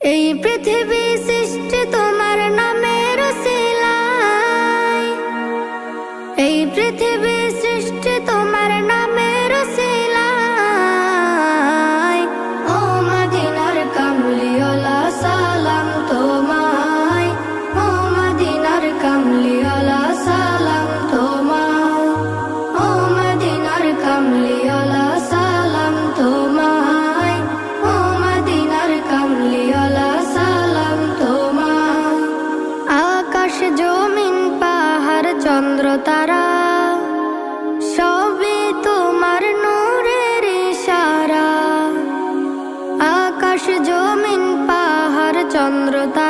এই পৃথিবী সৃষ্টি তোমার নামের উসিলায়, এই পৃথিবী সৃষ্টি তোমার নামের উসিলায়। ও মদিনার কামলিওয়ালা সালাম তোমায়, ও মদিনার কামলিওয়ালা সালাম তোমায়, ও মদিনার কামলিওয়ালা সালাম তোমায়, ও মদিনার কামলিওয়ালা সালাম তোমায়। আকাশ জমিন পাহাড় চন্দ্র তারা সবই তোমার নূরের ইশারা। আকাশ জমিন পাহাড় চন্দ্র তারা